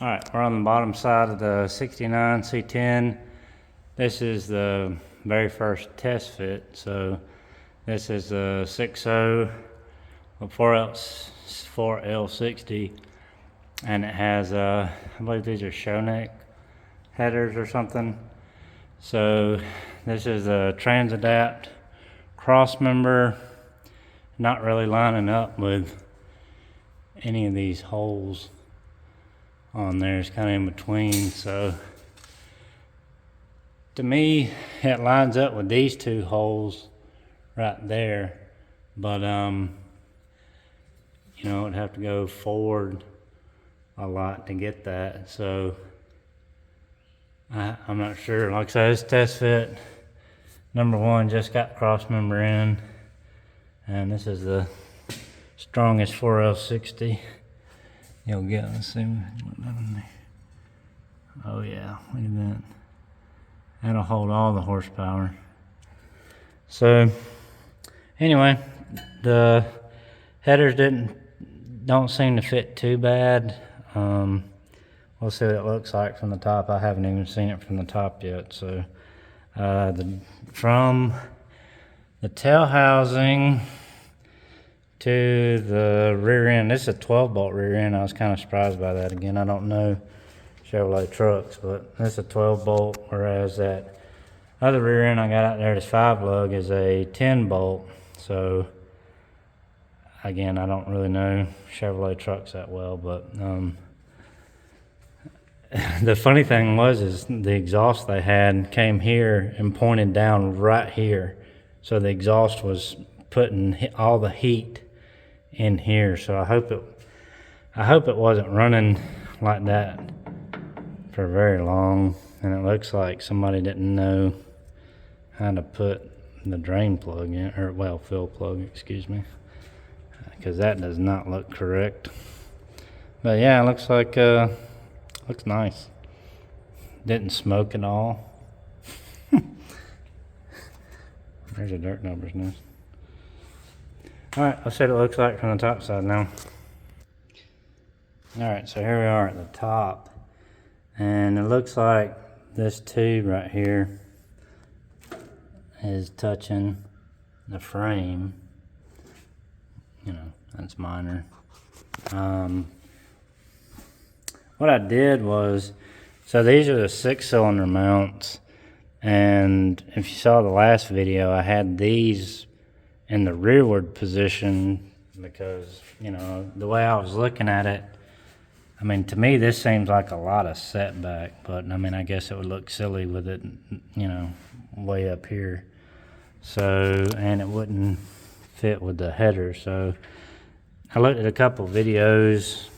Alright, we're on the bottom side of the 69 C-10. This is the very first test fit. So this is a 6.0 4L60, and it has I believe these are show neck headers or something. So this is a Transadapt cross member, not really lining up with any of these holes on there. It's kind of in between. So to me it lines up with these two holes right there, but you know, it'd have to go forward a lot to get that. So I'm not sure. Like I said, this test fit number one just got cross member in, and this is the strongest 4L60 you'll get. Let's see. Oh yeah, look at that. That'll hold all the horsepower. So anyway, the headers don't seem to fit too bad. We'll see what it looks like from the top. I haven't even seen it from the top yet. So from the tail housing to the rear end, this is a 12-bolt rear end. I was kind of surprised by that. Again, I don't know Chevrolet trucks, but this is a 12-bolt, whereas that other rear end I got out there, this 5-lug, is a 10-bolt. So again, I don't really know Chevrolet trucks that well, but the funny thing is the exhaust they had came here and pointed down right here. So the exhaust was putting all the heat in here. So I hope it wasn't running like that for very long. And it looks like somebody didn't know how to put the drain plug in, or well, fill plug, excuse me, because that does not look correct. But yeah, it looks like looks nice. Didn't smoke at all. There's a dirt numbers nest. Alright, let's see what it looks like from the top side now. Alright, so here we are at the top, and it looks like this tube right here is touching the frame. You know, that's minor. What I did was, so these are the 6-cylinder mounts, and if you saw the last video, I had these in the rearward position because, you know, the way I was looking at it, I mean, to me this seems like a lot of setback, but I mean, I guess it would look silly with it, you know, way up here. So, and it wouldn't fit with the header. So I looked at a couple videos,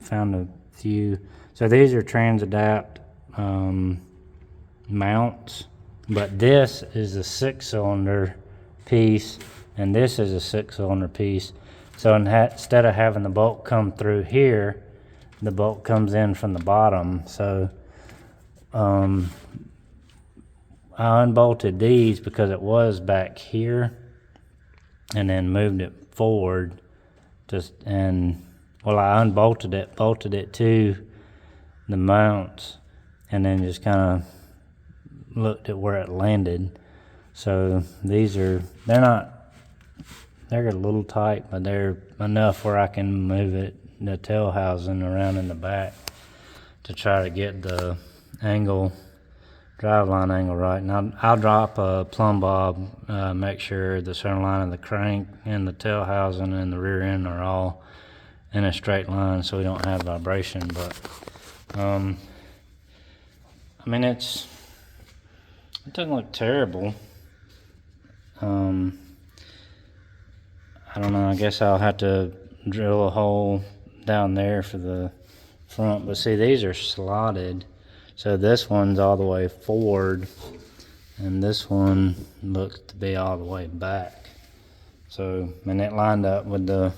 found a few. So these are Transadapt mounts, but this is a 6-cylinder piece, and this is a 6-cylinder piece. So instead of having the bolt come through here, the bolt comes in from the bottom. So I unbolted these because it was back here, and then moved it forward. Well, I unbolted it, bolted it to the mounts, and then just kind of looked at where it landed. So these they're a little tight, but they're enough where I can move the tail housing around in the back to try to get the driveline angle right. And I'll drop a plumb bob, make sure the center line of the crank and the tail housing and the rear end are all in a straight line so we don't have vibration. But I mean, it doesn't look terrible. I don't know, I guess I'll have to drill a hole down there for the front. But see, these are slotted, so this one's all the way forward and this one looks to be all the way back. So, and it lined up with the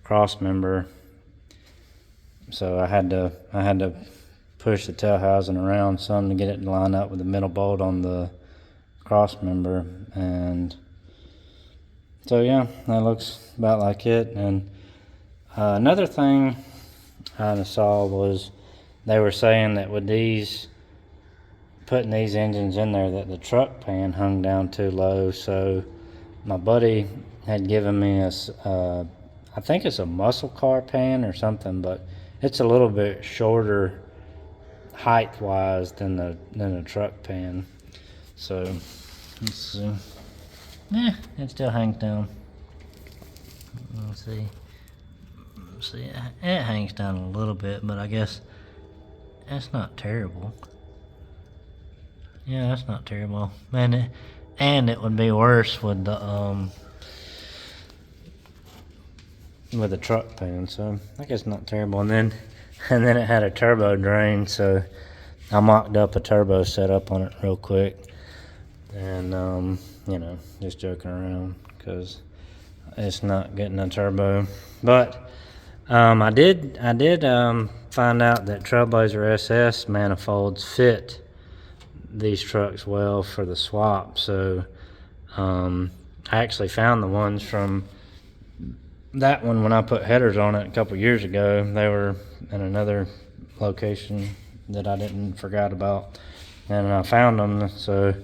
cross member, so I had to push the tail housing around some to get it to line up with the middle bolt on the cross member. And so yeah, that looks about like it. And another thing I saw was they were saying that with these, putting these engines in there, that the truck pan hung down too low. So my buddy had given me I think it's a muscle car pan or something, but it's a little bit shorter height wise than the truck pan. So let's see. Yeah, it still hangs down. Let's see. See, it hangs down a little bit, but I guess that's not terrible. Yeah, that's not terrible. Man, and it would be worse with the truck pan, so I guess not terrible. And then it had a turbo drain, so I mocked up a turbo setup on it real quick, and you know, just joking around because it's not getting a turbo. But I did find out that Trailblazer SS manifolds fit these trucks well for the swap. So I actually found the ones from that one when I put headers on it a couple years ago. They were in another location that I didn't forgot about, and I found them. So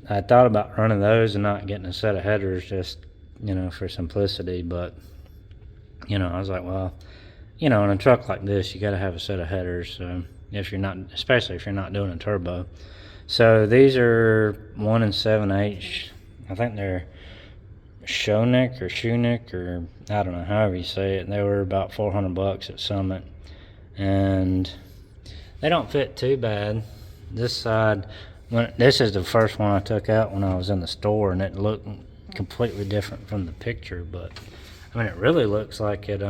I thought about running those and not getting a set of headers, just, you know, for simplicity. But, you know, I was like, well, you know, in a truck like this, you got to have a set of headers. So if you're not, especially if you're not doing a turbo. So these are 1 7/8. I think they're Shonik or I don't know, however you say it. They were about $400 at Summit, and they don't fit too bad. This side, this is the first one I took out when I was in the store, and it looked completely different from the picture. But I mean, it really looks like it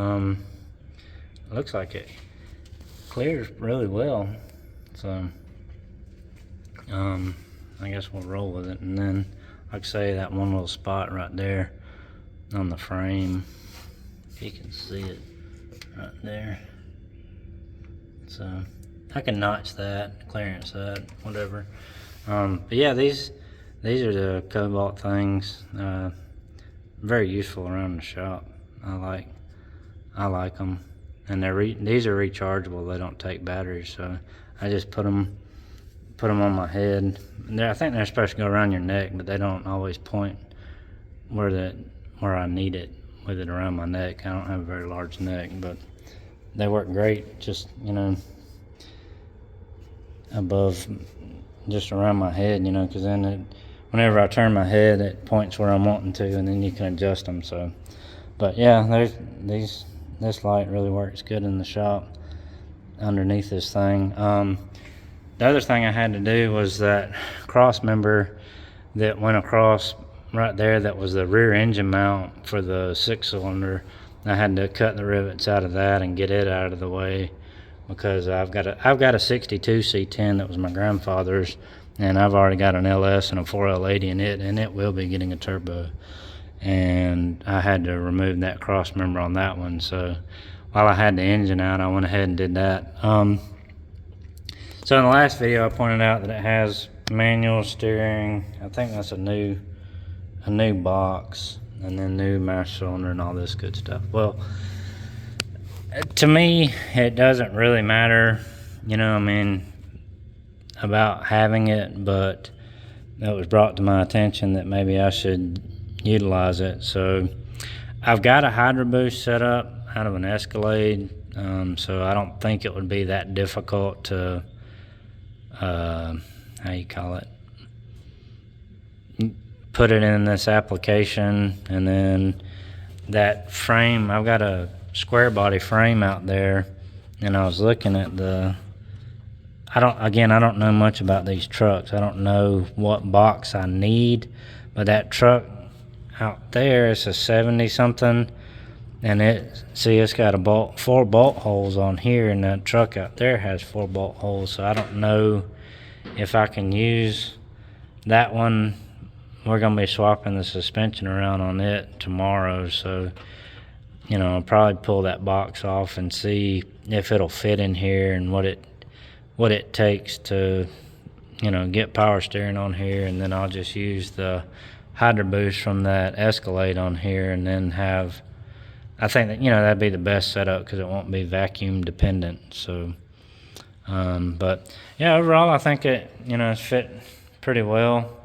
clears really well. So I guess we'll roll with it. And then, like I say, that one little spot right there on the frame, if you can see it right there. So I can notch that, clearance that, whatever. But yeah, these are the Cobalt things. Very useful around the shop. I like them, and these are rechargeable. They don't take batteries, so I just put them on my head. I think they're supposed to go around your neck, but they don't always point where I need it with it around my neck. I don't have a very large neck, but they work great. Just, you know, above, just around my head, you know, because then whenever I turn my head, it points where I'm wanting to, and then you can adjust them. So, but yeah, this light really works good in the shop underneath this thing. The other thing I had to do was that cross member that went across right there, that was the rear engine mount for the 6-cylinder. I had to cut the rivets out of that and get it out of the way, because I've got a 62 C-10 that was my grandfather's, and I've already got an LS and a 4L80 in it, and it will be getting a turbo. And I had to remove that cross member on that one. So while I had the engine out, I went ahead and did that. So in the last video, I pointed out that it has manual steering. I think that's a new box, and then new master cylinder and all this good stuff. Well, to me, it doesn't really matter, you know, I mean, about having it, but it was brought to my attention that maybe I should utilize it. So I've got a Hydro Boost set up out of an Escalade, so I don't think it would be that difficult to how you call it, put it in this application. And then that frame, I've got a square body frame out there, and I was looking at I don't know much about these trucks. I don't know what box I need, but that truck out there, it's a 70 something, and it's got 4 bolt holes on here, and that truck out there has 4 bolt holes. So I don't know if I can use that one. We're gonna be swapping the suspension around on it tomorrow, so, you know, I'll probably pull that box off and see if it'll fit in here, and what it takes to, you know, get power steering on here. And then I'll just use the Hydro Boost from that Escalade on here, and then I think that, you know, that'd be the best setup, because it won't be vacuum dependent. So But yeah, overall, I think it, it's fit pretty well.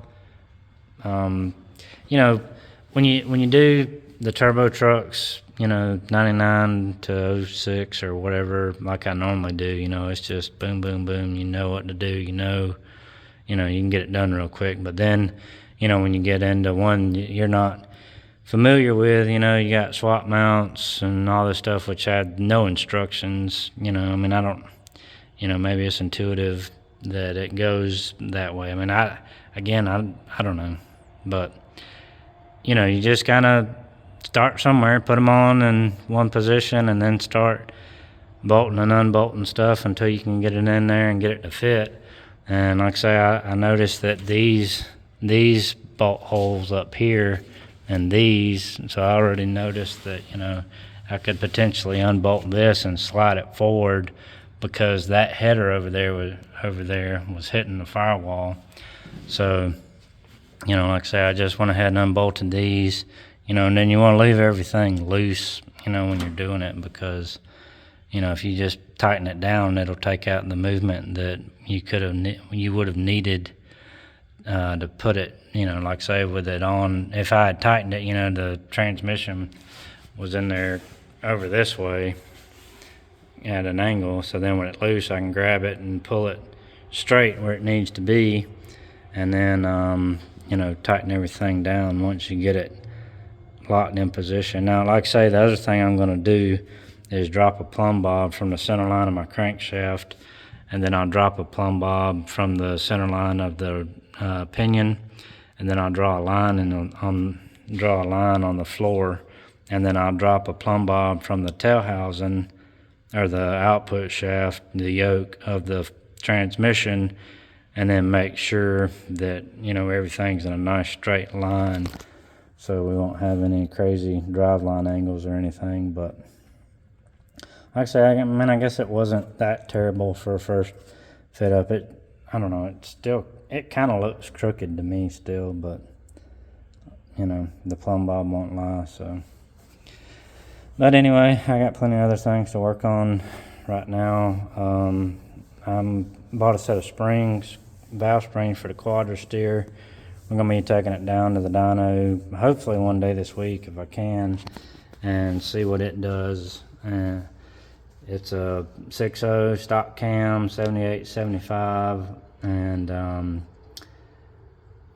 You know, when you do the turbo trucks, 99 to 06 or whatever, like I normally do, it's just boom, boom, boom. You know what to do. You can get it done real quick. But then, when you get into one you're not familiar with, you got swap mounts and all this stuff, which had no instructions. I don't, maybe it's intuitive that it goes that way. I don't know, but you just kind of start somewhere, put them on in one position, and then start bolting and unbolting stuff until you can get it in there and get it to fit. And like I say, I noticed that these bolt holes up here and these, so I already noticed that, I could potentially unbolt this and slide it forward because that header over there was hitting the firewall. So, like I say, I just went ahead and unbolted these, and then you want to leave everything loose, when you're doing it, because if you just tighten it down, it'll take out the movement that you would have needed to put it, like say with it on. If I had tightened it, the transmission was in there over this way at an angle, so then when it's loose, I can grab it and pull it straight where it needs to be, and then tighten everything down once you get it locked in position. Now, like I say, the other thing I'm going to do is drop a plumb bob from the center line of my crankshaft, and then I'll drop a plumb bob from the center line of the pinion, and then I'll draw a line on the floor, and then I'll drop a plumb bob from the tail housing or the output shaft, the yoke of the transmission, and then make sure that everything's in a nice straight line, so we won't have any crazy drive line angles or anything. But like I say, I guess it wasn't that terrible for a first fit up. I don't know, it kind of looks crooked to me still, but the plumb bob won't lie. So, but anyway, I got plenty of other things to work on right now. I bought a set of valve springs for the quadra steer. I'm going to be taking it down to the dyno hopefully one day this week if I can, and see what it does. It's a 6.0 stock cam, 78, 75, and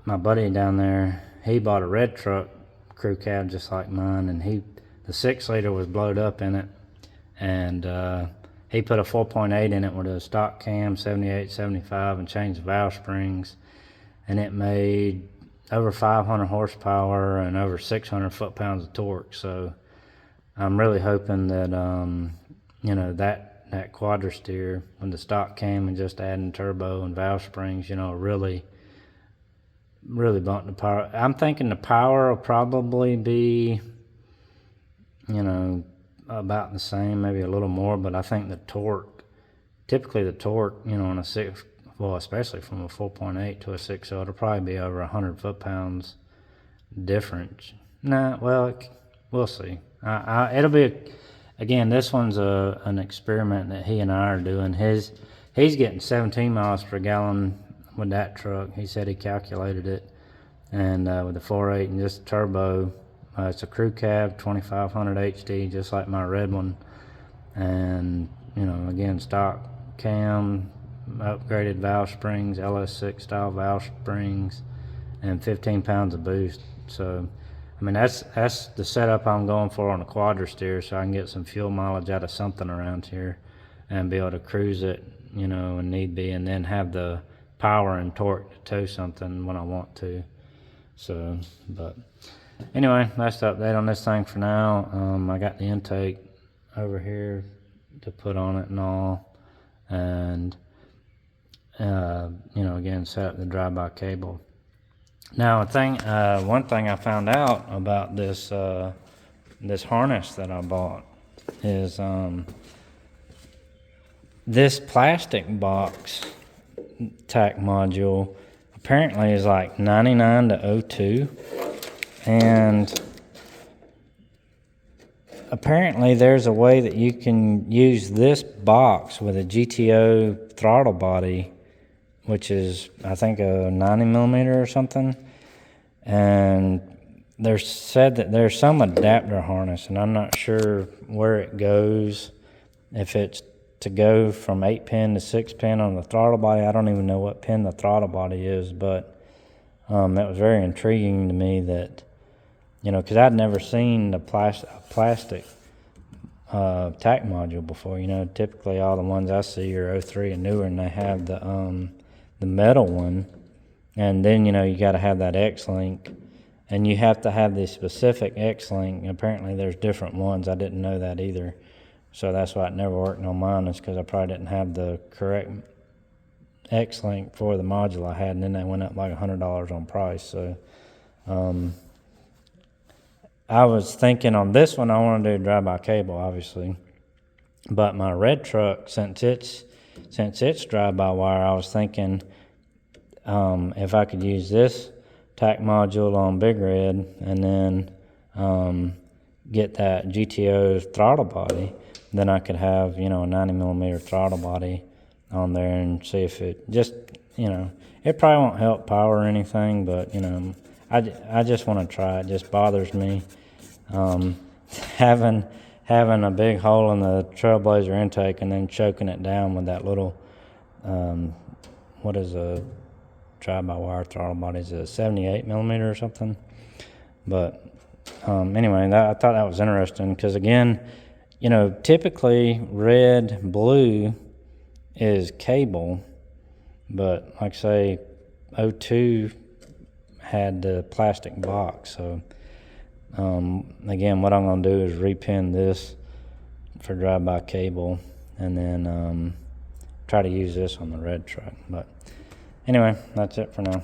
my buddy down there, he bought a red truck crew cab just like mine, and the 6-liter was blowed up in it, and he put a 4.8 in it with a stock cam, 78, 75, and changed the valve springs, and it made over 500 horsepower and over 600 foot-pounds of torque. So I'm really hoping that that quadra steer with the stock cam and just adding turbo and valve springs, really bump the power. I'm thinking the power will probably be about the same, maybe a little more, but I think typically the torque, on a 6, well, especially from a 4.8 to a 6.0, it'll probably be over 100 foot-pounds difference. We'll see. It'll be, again, this one's an experiment that he and I are doing. He's getting 17 miles per gallon with that truck. He said he calculated it, and with the 4.8 and just turbo, it's a crew cab, 2500 HD, just like my red one, and again, stock cam, upgraded valve springs, LS6 style valve springs, and 15 pounds of boost. So that's the setup I'm going for on a quadra steer, so I can get some fuel mileage out of something around here and be able to cruise it, when need be, and then have the power and torque to tow something when I want to. So, but anyway, that's the update on this thing for now. I got the intake over here to put on it and all, and again, set up the drive-by cable. Now, one thing I found out about this harness that I bought is this plastic box tack module apparently is like 99 to 02, and apparently there's a way that you can use this box with a GTO throttle body, which is, I think, a 90 millimeter or something. And there's said that there's some adapter harness, and I'm not sure where it goes. If it's to go from 8-pin to 6-pin on the throttle body, I don't even know what pin the throttle body is, but that was very intriguing to me that, because I'd never seen the plastic tack module before. Typically all the ones I see are 03 and newer, and they have the metal one, and then you got to have that X-Link, and you have to have the specific X-Link. Apparently there's different ones. I didn't know that either, so that's why it never worked on mine, is because I probably didn't have the correct X-Link for the module I had, and then they went up like $100 on price. So I was thinking on this one I want to do drive-by cable, obviously, but my red truck, since it's drive-by wire, I was thinking if I could use this tack module on Big Red and then get that GTO throttle body, then I could have a 90 millimeter throttle body on there and see if it just it probably won't help power or anything, but I just want to try it. It just bothers me having a big hole in the Trailblazer intake and then choking it down with that little what is a drive-by-wire throttle body? Is it a 78 millimeter or something? But anyway, I thought that was interesting because, again, typically red, blue is cable, but like I say, 02 had the plastic box. So again, what I'm going to do is repin this for drive-by cable and then try to use this on the red truck. But anyway, that's it for now.